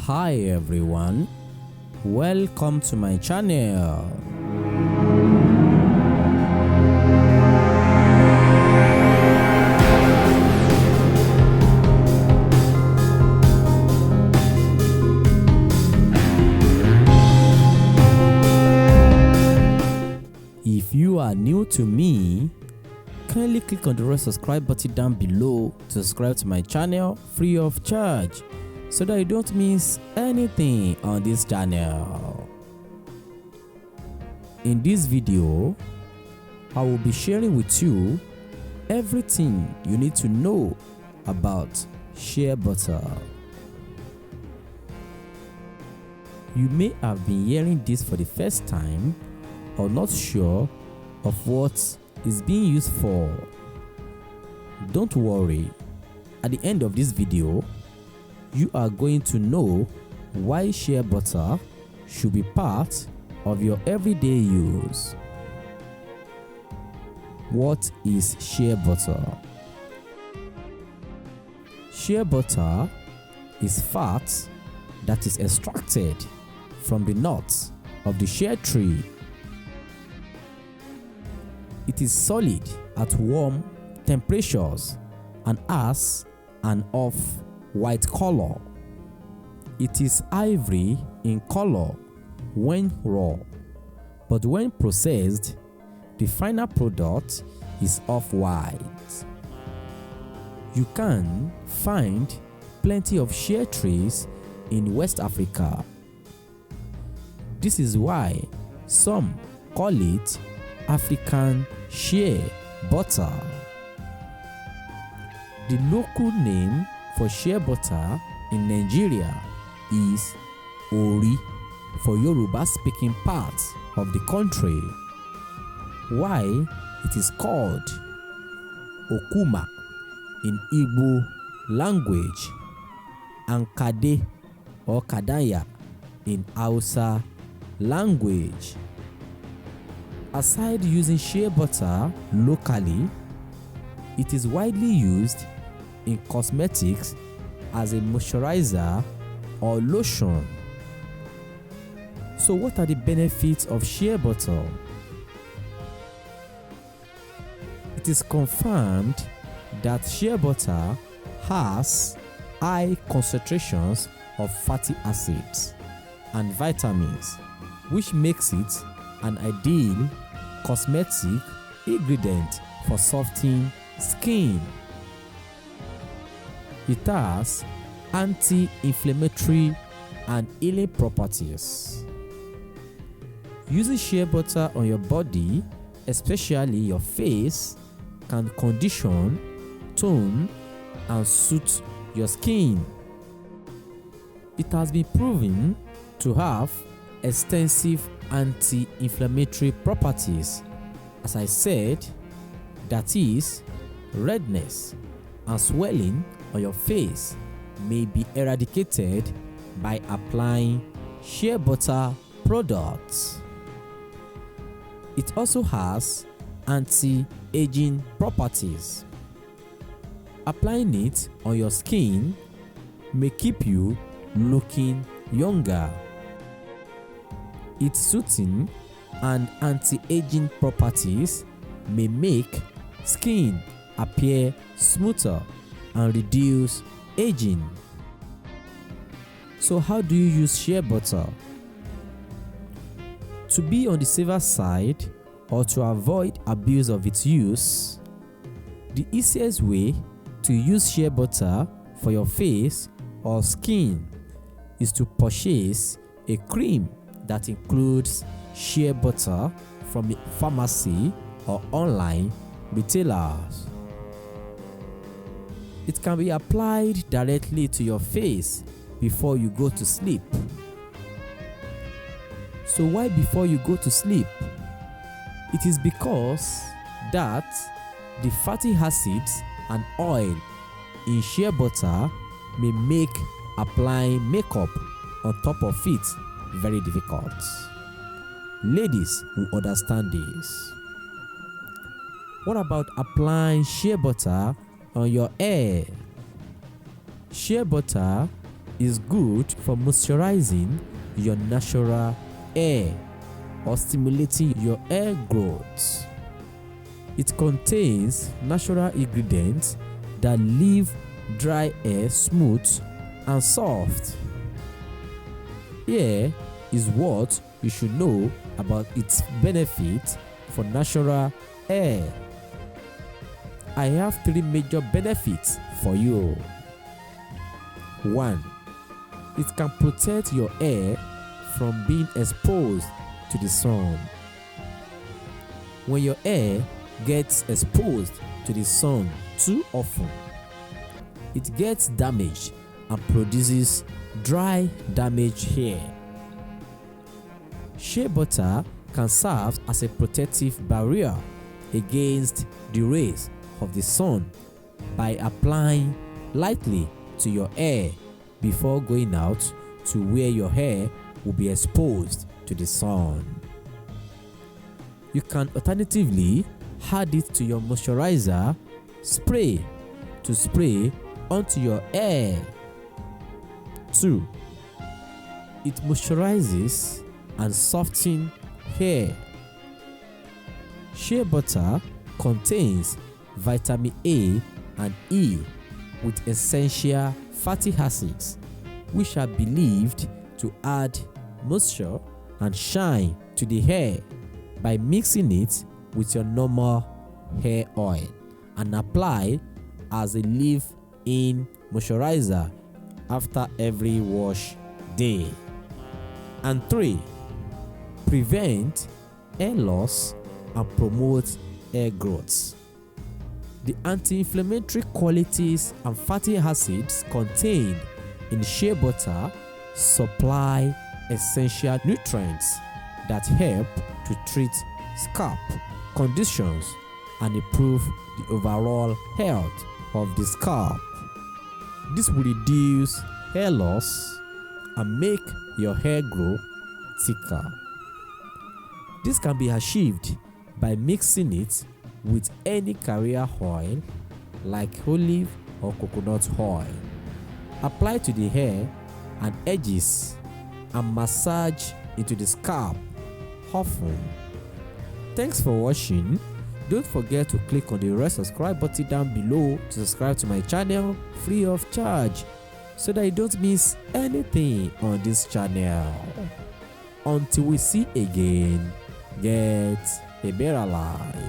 Hi everyone, welcome to my channel. If you are new to me, kindly click on the red subscribe button down below to subscribe to my channel free of charge, so that you don't miss anything on this channel. In this video, I will be sharing with you everything you need to know about shea butter. You may have been hearing this for the first time or not sure of what is being used for. Don't worry, at the end of this video, you are going to know why shea butter should be part of your everyday use. What is shea butter? Shea butter is fat that is extracted from the nuts of the shea tree. It is solid at warm temperatures and has an off-white color. It is ivory in color when raw, but when processed, the final product is off-white. You can find plenty of shea trees in West Africa. This is why some call it African shea butter. The local name for shea butter in Nigeria is Ori for Yoruba speaking parts of the country. Why it is called Okuma in Igbo language and Kade or Kadaya in Hausa language. Aside using shea butter locally, it is widely used in cosmetics as a moisturizer or lotion. So what are the benefits of shea butter? It is confirmed that shea butter has high concentrations of fatty acids and vitamins, which makes it an ideal cosmetic ingredient for softening skin. It has anti-inflammatory and healing properties. Using shea butter on your body, especially your face, can condition, tone, and soothe your skin. It has been proven to have extensive anti-inflammatory properties. As I said, that is, redness and swelling on your face may be eradicated by applying shea butter products. It also has anti-aging properties. Applying it on your skin may keep you looking younger. Its soothing and anti-aging properties may make skin appear smoother and reduce aging. So how do you use shea butter? To be on the safer side or to avoid abuse of its use, the easiest way to use shea butter for your face or skin is to purchase a cream that includes shea butter from a pharmacy or online retailers. It can be applied directly to your face before you go to sleep. So why before you go to sleep? It is because that the fatty acids and oil in shea butter may make applying makeup on top of it very difficult. Ladies will understand this. What about applying shea butter on your hair? Shea butter is good for moisturizing your natural hair or stimulating your hair growth. It contains natural ingredients that leave dry hair smooth and soft. Here is what you should know about its benefit for natural hair. I have 3 major benefits for you. 1. It can protect your hair from being exposed to the sun. When your hair gets exposed to the sun too often, it gets damaged and produces dry, damaged hair. Shea butter can serve as a protective barrier against the rays of the sun by applying lightly to your hair before going out to where your hair will be exposed to the sun. You can alternatively add it to your moisturizer spray to spray onto your hair. 2. It moisturizes and softens hair. Shea butter contains vitamin A and E with essential fatty acids, which are believed to add moisture and shine to the hair by mixing it with your normal hair oil and apply as a leave-in moisturizer after every wash day. And 3. Prevent hair loss and promote hair growth. The anti-inflammatory qualities and fatty acids contained in shea butter supply essential nutrients that help to treat scalp conditions and improve the overall health of the scalp. This will reduce hair loss and make your hair grow thicker. This can be achieved by mixing it with any carrier oil like olive or coconut oil. Apply to the hair and edges and massage into the scalp often. Thanks for watching. Don't forget to click on the red subscribe button down below to subscribe to my channel free of charge so that you don't miss anything on this channel. Until we see again, get a better life.